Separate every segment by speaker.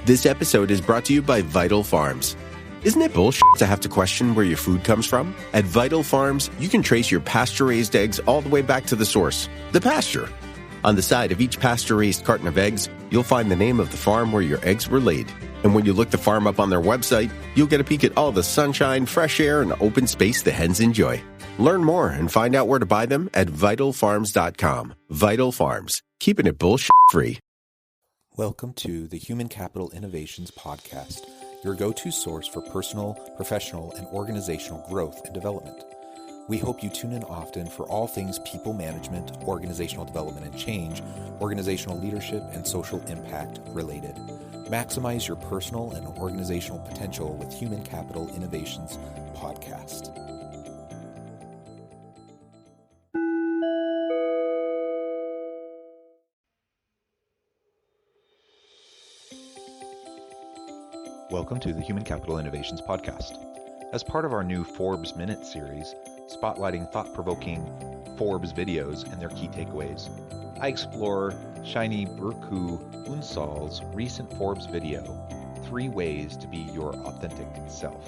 Speaker 1: This episode is brought to you by Vital Farms. Isn't it bullshit to have to question where your food comes from? At Vital Farms, you can trace your pasture-raised eggs all the way back to the source, the pasture. On the side of each pasture-raised carton of eggs, you'll find the name of the farm where your eggs were laid. And when you look the farm up on their website, you'll get a peek at all the sunshine, fresh air, and open space the hens enjoy. Learn more and find out where to buy them at vitalfarms.com. Vital Farms, keeping it bullshit-free.
Speaker 2: Welcome to the Human Capital Innovations Podcast, your go-to source for personal, professional, and organizational growth and development. We hope you tune in often for all things people management, organizational development and change, organizational leadership, and social impact related. Maximize your personal and organizational potential with Human Capital Innovations Podcast. Welcome to the Human Capital Innovations Podcast. As part of our new Forbes Minute series, spotlighting thought-provoking Forbes videos and their key takeaways, I explore Shiny Burcu Unsal's recent Forbes video, 3 Ways to Be Your Authentic Self.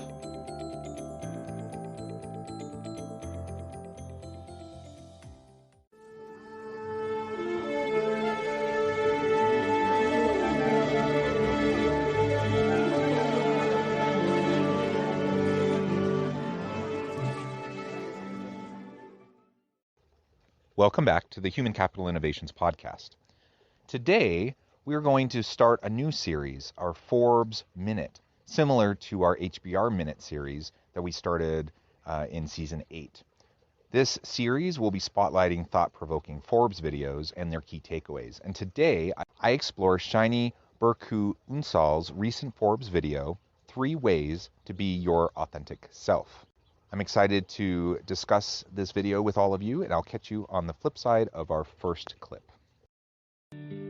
Speaker 2: Welcome back to the Human Capital Innovations Podcast. Today, we're going to start a new series, our Forbes Minute, similar to our HBR Minute series that we started in Season 8. This series will be spotlighting thought-provoking Forbes videos and their key takeaways. And today, I explore Shiny Burcu Unsal's recent Forbes video, 3 Ways to Be Your Authentic Self. I'm excited to discuss this video with all of you, and I'll catch you on the flip side of our first clip.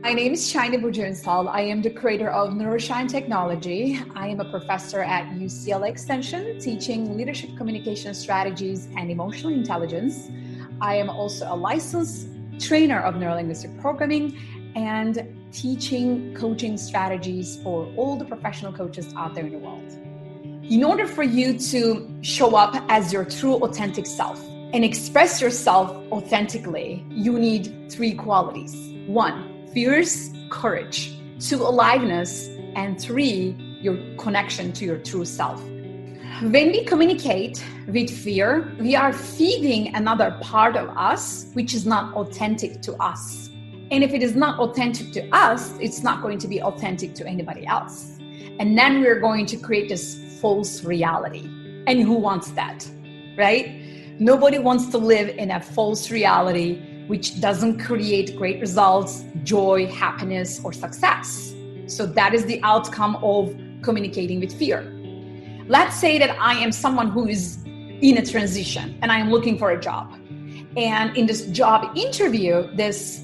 Speaker 3: My name is Shiny Burcu Unsal. I am the creator of Neuroscience Technology. I am a professor at UCLA Extension, teaching leadership communication strategies and emotional intelligence. I am also a licensed trainer of neurolinguistic programming and teaching coaching strategies for all the professional coaches out there in the world. In order for you to show up as your true authentic self and express yourself authentically, you need 3 qualities. 1, fierce courage. 2, aliveness. And 3, your connection to your true self. When we communicate with fear, we are feeding another part of us which is not authentic to us. And if it is not authentic to us, it's not going to be authentic to anybody else. And then we're going to create this false reality. And who wants that, right? Nobody wants to live in a false reality which doesn't create great results, joy, happiness, or success. So that is the outcome of communicating with fear. Let's say that I am someone who is in a transition and I am looking for a job. And in this job interview, this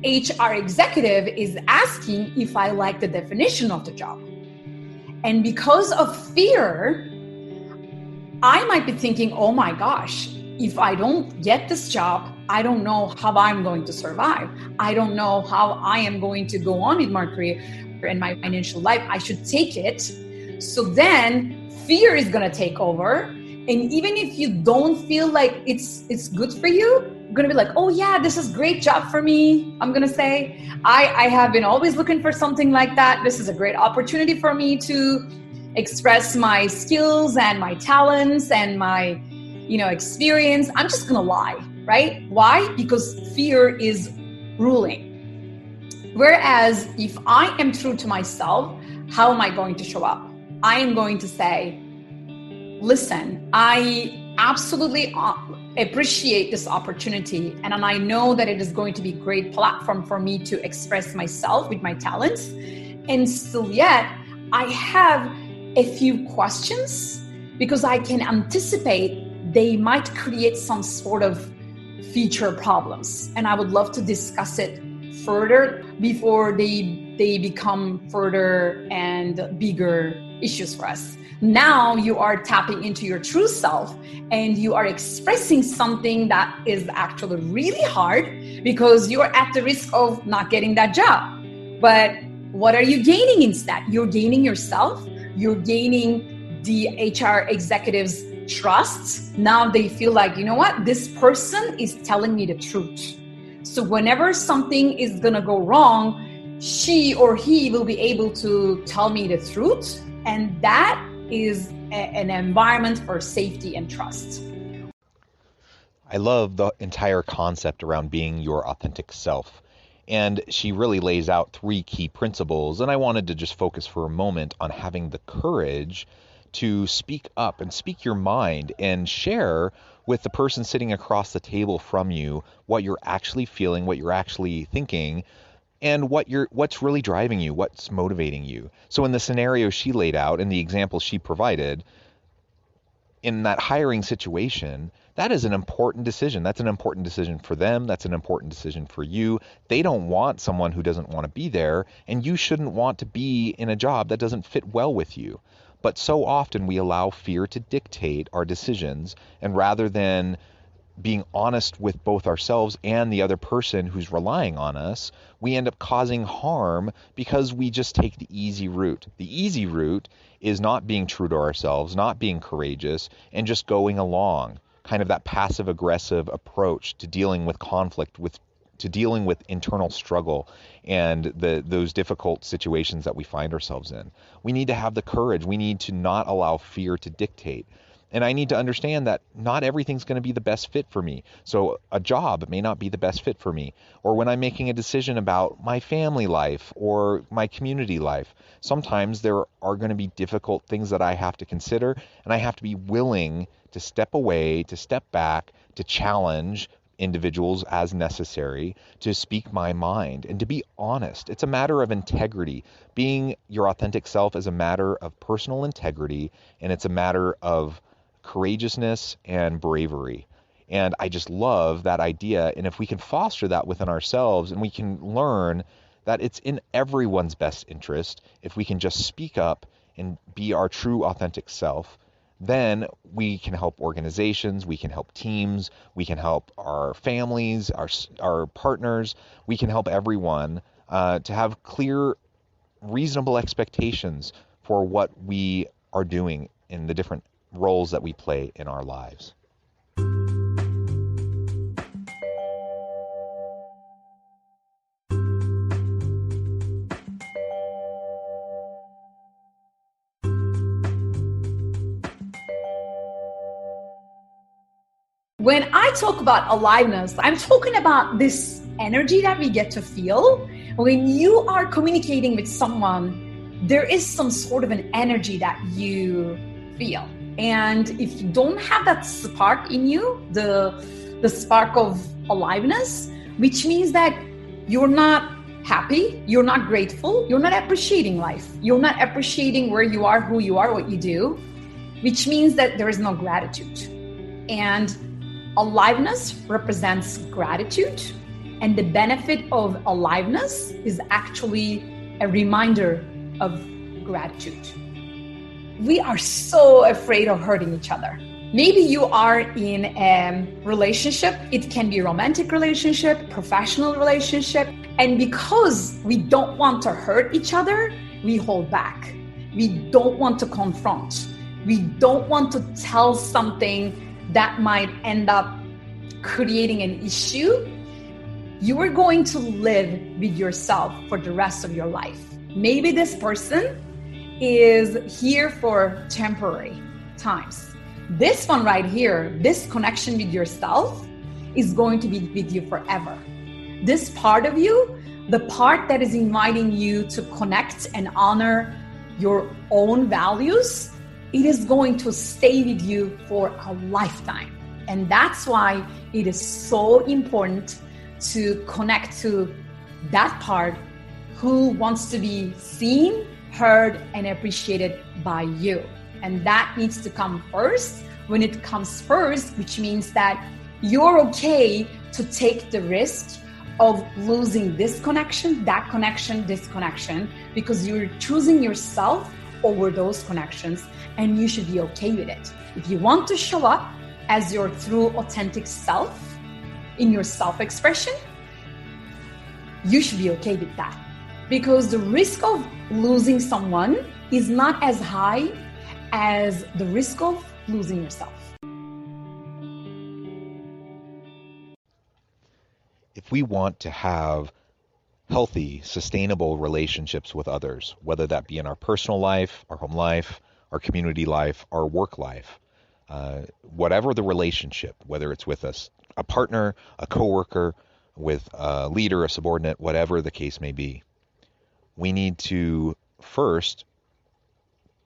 Speaker 3: HR executive is asking if I like the definition of the job. And because of fear, I might be thinking, oh my gosh, if I don't get this job, I don't know how I'm going to survive. I don't know how I am going to go on in my career and my financial life. I should take it. So then fear is going to take over. And even if you don't feel like it's good for you, you're going to be like, oh yeah, this is a great job for me. I'm going to say, I have been always looking for something like that. This is a great opportunity for me to express my skills and my talents and my, experience. I'm just going to lie, right? Why? Because fear is ruling. Whereas if I am true to myself, how am I going to show up? I am going to say, listen, I absolutely appreciate this opportunity. And I know that it is going to be a great platform for me to express myself with my talents. And still yet, I have a few questions because I can anticipate they might create some sort of future problems. And I would love to discuss it further before they become further and bigger issues for us. Now you are tapping into your true self and you are expressing something that is actually really hard because you're at the risk of not getting that job. But what are you gaining instead? You're gaining yourself. You're gaining the HR executive's trust. Now they feel like, you know what? This person is telling me the truth. So whenever something is going to go wrong, she or he will be able to tell me the truth. And that is an environment for safety and trust.
Speaker 2: I love the entire concept around being your authentic self. And she really lays out 3 key principles. And I wanted to just focus for a moment on having the courage to speak up and speak your mind and share with the person sitting across the table from you what you're actually feeling, what you're actually thinking, and what's really driving you, what's motivating you. So in the scenario she laid out, in the example she provided, in that hiring situation, that is an important decision. That's an important decision for them. That's an important decision for you. They don't want someone who doesn't want to be there, and you shouldn't want to be in a job that doesn't fit well with you. But so often we allow fear to dictate our decisions, and rather than being honest with both ourselves and the other person who's relying on us, we end up causing harm because we just take the easy route. The easy route is not being true to ourselves, not being courageous, and just going along. Kind of that passive-aggressive approach to dealing with conflict, to dealing with internal struggle and those difficult situations that we find ourselves in. We need to have the courage. We need to not allow fear to dictate. And I need to understand that not everything's going to be the best fit for me. So a job may not be the best fit for me. Or when I'm making a decision about my family life or my community life, sometimes there are going to be difficult things that I have to consider, and I have to be willing to step away, to step back, to challenge individuals as necessary, to speak my mind and to be honest. It's a matter of integrity. Being your authentic self is a matter of personal integrity, and it's a matter of courageousness and bravery. And I just love that idea. And if we can foster that within ourselves, and we can learn that it's in everyone's best interest, if we can just speak up and be our true authentic self, then we can help organizations, we can help teams, we can help our families, our partners, we can help everyone to have clear, reasonable expectations for what we are doing in the different roles that we play in our lives.
Speaker 3: When I talk about aliveness, I'm talking about this energy that we get to feel. When you are communicating with someone, there is some sort of an energy that you feel. And if you don't have that spark in you, the spark of aliveness, which means that you're not happy, you're not grateful, you're not appreciating life, you're not appreciating where you are, who you are, what you do, which means that there is no gratitude. And aliveness represents gratitude, and the benefit of aliveness is actually a reminder of gratitude. We are so afraid of hurting each other. Maybe you are in a relationship. It can be a romantic relationship, professional relationship. And because we don't want to hurt each other, we hold back. We don't want to confront. We don't want to tell something that might end up creating an issue. You are going to live with yourself for the rest of your life. Maybe this person is here for temporary times. This one right here, this connection with yourself, is going to be with you forever. This part of you, the part that is inviting you to connect and honor your own values, it is going to stay with you for a lifetime. And that's why it is so important to connect to that part who wants to be seen, heard, and appreciated by you. And that needs to come first. When it comes first, which means that you're okay to take the risk of losing this connection, that connection, this connection, because you're choosing yourself over those connections, and you should be okay with it. If you want to show up as your true authentic self in your self-expression, you should be okay with that. because the risk of losing someone is not as high as the risk of losing yourself.
Speaker 2: If we want to have healthy, sustainable relationships with others, whether that be in our personal life, our home life, our community life, our work life, whatever the relationship, whether it's with a partner, a coworker, with a leader, a subordinate, whatever the case may be, we need to first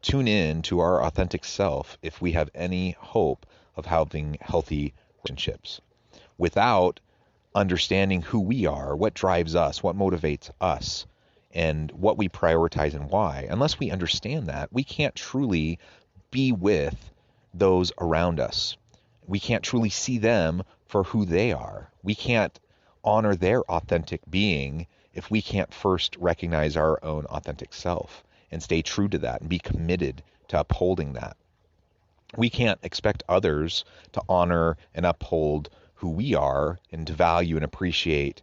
Speaker 2: tune in to our authentic self if we have any hope of having healthy relationships. Without understanding who we are, what drives us, what motivates us, and what we prioritize and why, unless we understand that, we can't truly be with those around us. We can't truly see them for who they are. We can't honor their authentic being if we can't first recognize our own authentic self and stay true to that and be committed to upholding that. We can't expect others to honor and uphold who we are and to value and appreciate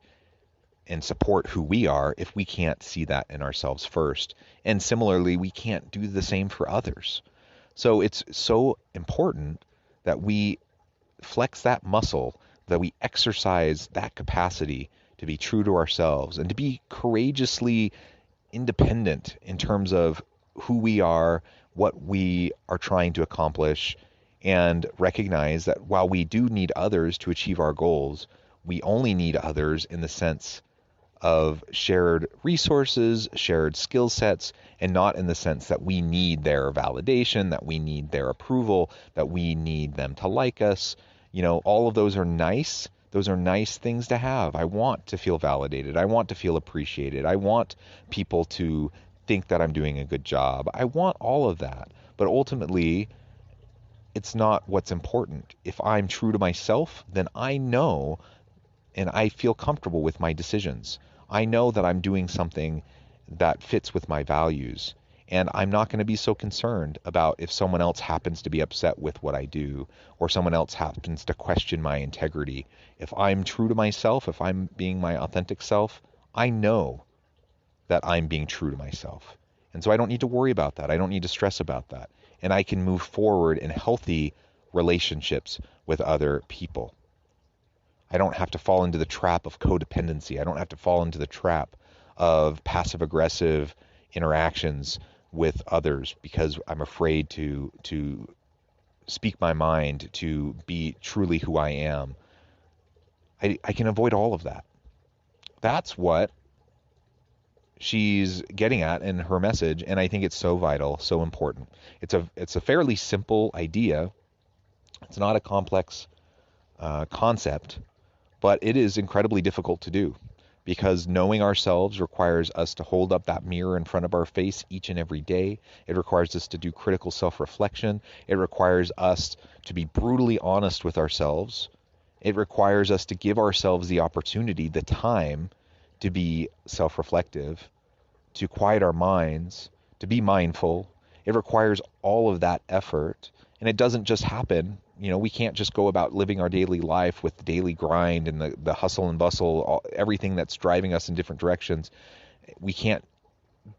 Speaker 2: and support who we are if we can't see that in ourselves first. And similarly, we can't do the same for others. So it's so important that we flex that muscle, that we exercise that capacity to be true to ourselves and to be courageously independent in terms of who we are, what we are trying to accomplish, and recognize that while we do need others to achieve our goals, we only need others in the sense of shared resources, shared skill sets, and not in the sense that we need their validation, that we need their approval, that we need them to like us. You know, all of those are nice. Those are nice things to have. I want to feel validated. I want to feel appreciated. I want people to think that I'm doing a good job. I want all of that. But ultimately, it's not what's important. If I'm true to myself, then I know and I feel comfortable with my decisions. I know that I'm doing something that fits with my values. And I'm not going to be so concerned about if someone else happens to be upset with what I do or someone else happens to question my integrity. If I'm true to myself, if I'm being my authentic self, I know that I'm being true to myself. And so I don't need to worry about that. I don't need to stress about that. And I can move forward in healthy relationships with other people. I don't have to fall into the trap of codependency. I don't have to fall into the trap of passive-aggressive interactions with others because I'm afraid to speak my mind, to be truly who I am. I can avoid all of that. That's what she's getting at in her message, and I think it's so vital, so important. It's a fairly simple idea. It's not a complex concept, but it is incredibly difficult to do because knowing ourselves requires us to hold up that mirror in front of our face each and every day. It requires us to do critical self-reflection. It requires us to be brutally honest with ourselves. It requires us to give ourselves the opportunity, the time to be self-reflective, to quiet our minds, to be mindful. It requires all of that effort, and it doesn't just happen. You know, we can't just go about living our daily life with the daily grind and the hustle and bustle, everything that's driving us in different directions. We can't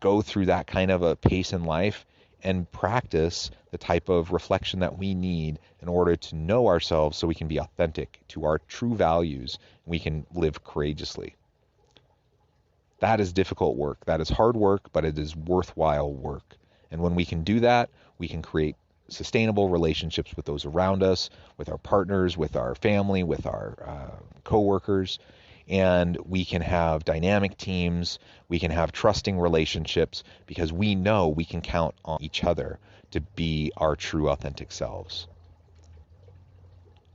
Speaker 2: go through that kind of a pace in life and practice the type of reflection that we need in order to know ourselves so we can be authentic to our true values and we can live courageously. That is difficult work. That is hard work, but it is worthwhile work. And when we can do that, we can create sustainable relationships with those around us, with our partners, with our family, with our coworkers, and we can have dynamic teams, we can have trusting relationships because we know we can count on each other to be our true authentic selves.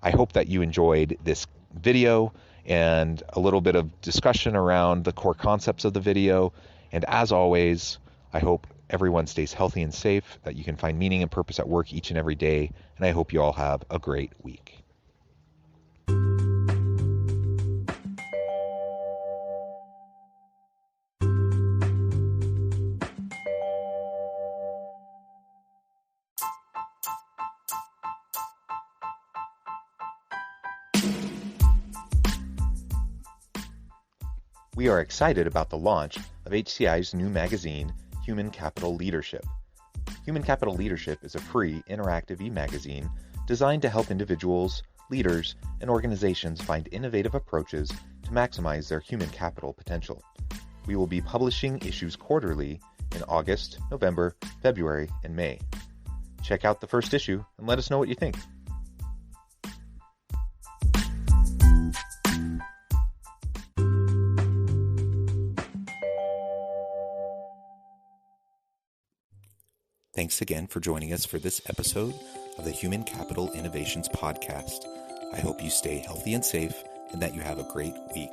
Speaker 2: I hope that you enjoyed this video and a little bit of discussion around the core concepts of the video. And as always, I hope everyone stays healthy and safe, that you can find meaning and purpose at work each and every day. And I hope you all have a great week. We are excited about the launch of HCI's new magazine, Human Capital Leadership. Human Capital Leadership is a free, interactive e-magazine designed to help individuals, leaders, and organizations find innovative approaches to maximize their human capital potential. We will be publishing issues quarterly in August, November, February, and May. Check out the first issue and let us know what you think.
Speaker 4: Thanks again for joining us for this episode of the Human Capital Innovations Podcast. I hope you stay healthy and safe and that you have a great week.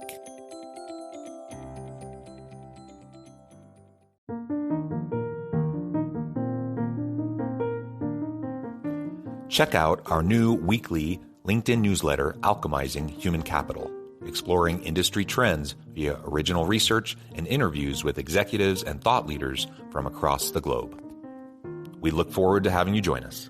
Speaker 2: Check out our new weekly LinkedIn newsletter, Alchemizing Human Capital, exploring industry trends via original research and interviews with executives and thought leaders from across the globe. We look forward to having you join us.